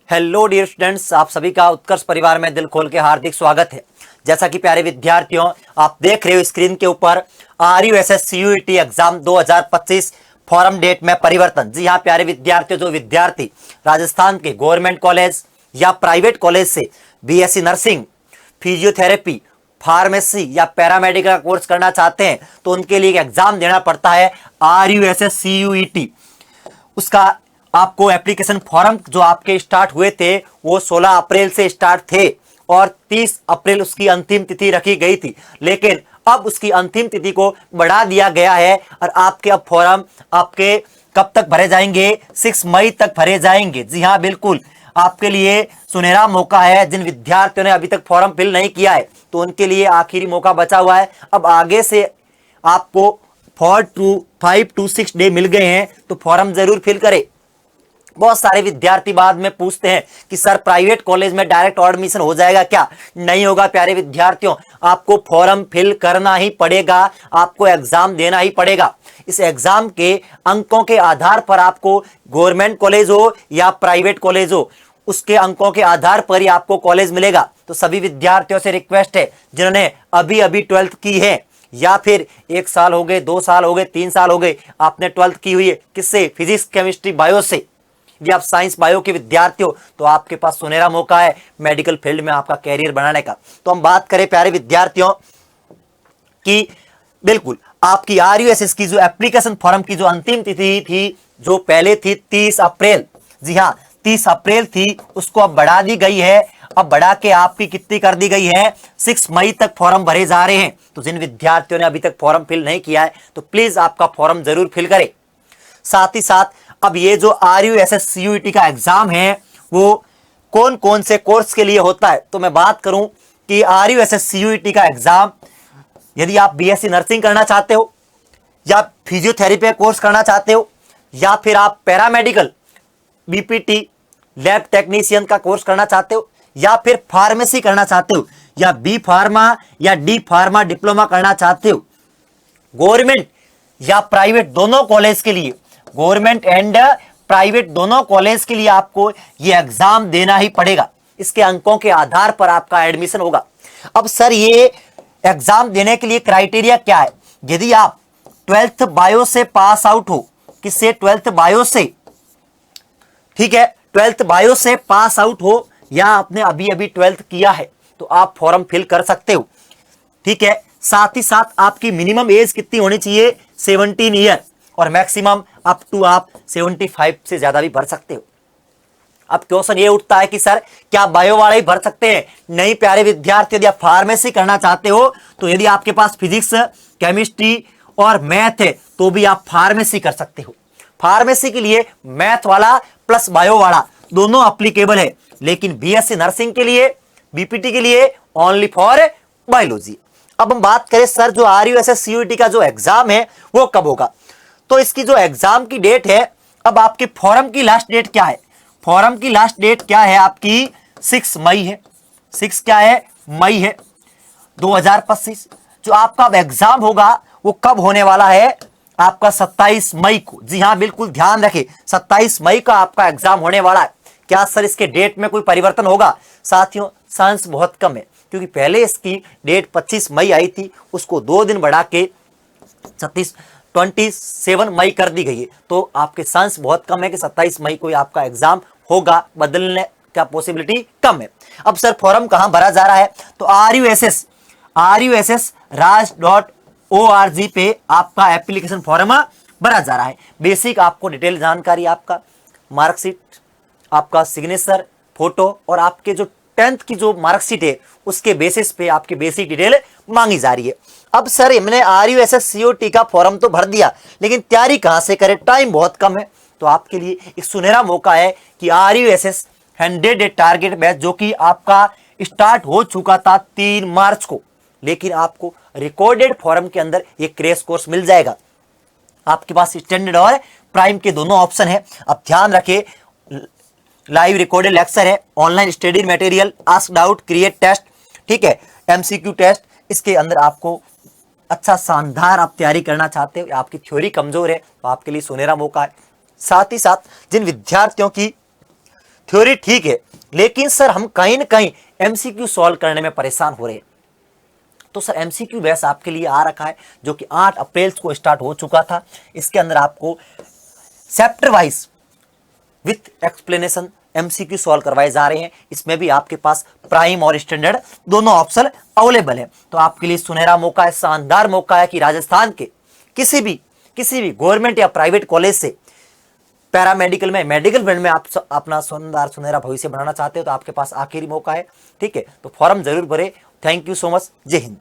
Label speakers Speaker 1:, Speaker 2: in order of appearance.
Speaker 1: Hello dear students, आप सभी का उत्कर्ष परिवार में दिल खोल के हार्दिक स्वागत है। जैसा कि प्यारे विद्यार्थियों, आप देख रहे हो स्क्रीन के ऊपर RUSS CUET exam 2025 form date में परिवर्तन। जी हाँ प्यारे विद्यार्थियों, जो विद्यार्थी राजस्थान के गवर्नमेंट कॉलेज या प्राइवेट कॉलेज से BSc नर्सिंग, फिजियोथेरेपी, फार्मेसी या पैरामेडिकल का कोर्स करना चाहते हैं तो उनके लिए एक एग्जाम देना पड़ता है RUSS CUET। उसका आपको एप्लीकेशन फॉर्म जो आपके स्टार्ट हुए थे वो 16 अप्रैल से स्टार्ट थे और 30 अप्रैल उसकी अंतिम तिथि रखी गई थी, लेकिन अब उसकी अंतिम तिथि को बढ़ा दिया गया है और आपके अब फॉर्म आपके कब तक भरे जाएंगे? 6 मई तक भरे जाएंगे। जी हाँ बिल्कुल, आपके लिए सुनहरा मौका है। जिन विद्यार्थियों ने अभी तक फॉर्म फिल नहीं किया है तो उनके लिए आखिरी मौका बचा हुआ है। अब आगे से आपको 5 to 6 डे मिल गए हैं तो फॉर्म जरूर फिल करें। बहुत सारे विद्यार्थी बाद में पूछते हैं कि सर प्राइवेट कॉलेज में डायरेक्ट एडमिशन हो जाएगा क्या? नहीं होगा प्यारे विद्यार्थियों, आपको फॉर्म फिल करना ही पड़ेगा, आपको एग्जाम देना ही पड़ेगा। इस एग्जाम के अंकों के आधार पर आपको गवर्नमेंट कॉलेज हो या प्राइवेट कॉलेज हो, उसके अंकों के आधार पर ही आपको कॉलेज मिलेगा। तो सभी विद्यार्थियों से रिक्वेस्ट है जिन्होंने अभी अभी 12th की है या फिर 1 साल हो गए, 2 साल हो गए, 3 साल हो गए, आपने 12th की हुई है किससे? फिजिक्स, केमिस्ट्री, बायो से। यदि आप साइंस बायो के विद्यार्थी हो तो आपके पास सुनहरा मौका है मेडिकल फील्ड में आपका कैरियर बनाने का। तो हम बात करें प्यारे विद्यार्थियों कि बिल्कुल आपकी RUSS की जो एप्लीकेशन फॉर्म की जो अंतिम तिथि थी, जो पहले थी 30 अप्रैल, जी हाँ 30 अप्रैल थी, उसको अब बढ़ा दी गई है। अब बढ़ा के आपकी कितनी कर दी गई है? 6 मई तक फॉर्म भरे जा रहे हैं। तो जिन विद्यार्थियों ने अभी तक फॉर्म फिल नहीं किया है तो प्लीज आपका फॉर्म जरूर फिल करें। साथ ही साथ अब ये जो RUSS CUET का एग्जाम है वो कौन कौन से कोर्स के लिए होता है, तो मैं बात करूं कि RUSS CUET का एग्जाम यदि आप BSc नर्सिंग करना चाहते हो या फिजियोथेरेपी कोर्स करना चाहते हो या फिर आप पैरामेडिकल BPT लैब टेक्नीशियन का कोर्स करना चाहते हो या फिर फार्मेसी करना चाहते हो या B फार्मा या D फार्मा डिप्लोमा करना चाहते हो, गवर्नमेंट या प्राइवेट दोनों कॉलेज के लिए, गवर्नमेंट एंड प्राइवेट दोनों कॉलेज के लिए आपको यह एग्जाम देना ही पड़ेगा। इसके अंकों के आधार पर आपका एडमिशन होगा। अब सर ये एग्जाम देने के लिए क्राइटेरिया क्या है? यदि आप 12th बायो से पास आउट हो, किससे? 12th बायो से, ठीक है, 12th बायो से पास आउट हो या आपने अभी अभी 12th किया है तो आप फॉर्म फिल कर सकते हो, ठीक है। साथ ही साथ आपकी मिनिमम एज कितनी होनी चाहिए? 17 ईयर और मैक्सिमम अप टू आप 75 से ज्यादा भी भर सकते हो। अब क्वेश्चन ये उठता है कि सर क्या बायो वाले ही भर सकते हैं? नहीं प्यारे विद्यार्थी, यदि आप फार्मेसी करना चाहते हो तो यदि आपके पास फिजिक्स, केमिस्ट्री और मैथ है तो भी आप फार्मेसी कर सकते हो। फार्मेसी के लिए मैथ वाला प्लस बायो वाला दोनों अप्लीकेबल है, लेकिन BSc नर्सिंग के लिए, BPT के लिए ओनली फॉर बायोलॉजी। अब हम बात करें सर जो RUSS CUET का जो एग्जाम है वो कब होगा, तो इसकी जो एग्जाम की डेट है, अब आपके फॉर्म की लास्ट डेट क्या है? फॉर्म की लास्ट डेट क्या है आपकी? 6 मई है। 6 क्या है? मई है 2025। जो आपका एग्जाम होगा वो कब होने वाला है? आपका 27 मई को। जी हाँ बिल्कुल ध्यान रखें, 27 मई का आपका एग्जाम होने वाला है। क्या सर इसके डेट में कोई परिवर्तन होगा? साथियों चांस बहुत कम है, क्योंकि पहले इसकी डेट 25 मई आई थी, उसको 2 दिन बढ़ा के 27 मई कर दी गई है। तो आपके चांस बहुत कम है कि 27 मई को आपका एग्जाम होगा, बदलने का पॉसिबिलिटी कम है। अब सर फॉर्म कहां भरा जा रहा है? तो RUSS raj.org पे आपका एप्लीकेशन फॉर्म भरा जा रहा है। बेसिक आपको डिटेल जानकारी, आपका मार्कशीट, आपका सिग्नेचर, फोटो और आपके जो 10th की जो मार्कशीट है उसके बेसिस पे आपकी बेसिक डिटेल मांगी जा रही है। अब सर हमने RUSS CUET का फॉर्म तो भर दिया, लेकिन तैयारी कहां से करें? टाइम बहुत कम है। तो आपके लिए एक सुनहरा मौका है कि RUSS 100 डे टारगेट बैच जो कि आपका स्टार्ट हो चुका था 3 मार्च को, लेकिन आपको रिकॉर्डेड फॉर्म के अंदर ये क्रैश कोर्स मिल जाएगा। आपके पास स्टैंडर्ड और प्राइम के दोनों ऑप्शन है। अब ध्यान रखें, लाइव रिकॉर्डेड लेक्चर है, online study material, ask doubt, create test, ठीक है, MCQ टेस्ट। इसके अंदर आपको अच्छा शानदार आप तैयारी करना चाहते हो, आपकी थ्योरी कमजोर है तो आपके लिए सुनहरा मौका है। साथ ही साथ जिन विद्यार्थियों की थ्योरी ठीक है, लेकिन सर हम कहीं ना कहीं एमसीक्यू सॉल्व करने में परेशान हो रहे हैं। तो सर एमसीक्यू बैच आपके लिए आ रखा है, जो कि 8 अप्रैल को स्टार्ट हो चुका था। इसके अंदर आपको chapter wise with explanation MCQ solve करवाए जा रहे हैं। इसमें भी आपके पास प्राइम और स्टैंडर्ड दोनों ऑप्शन अवेलेबल है। तो आपके लिए सुनहरा मौका है, शानदार मौका है कि राजस्थान के किसी भी गवर्नमेंट या प्राइवेट कॉलेज से पैरामेडिकल में, मेडिकल फील्ड में आप अपना शानदार सुनहरा भविष्य बनाना चाहते हो तो आपके पास आखिरी मौका है। ठीक है, तो फॉर्म जरूर भरे। Thank you so much. जय हिंद।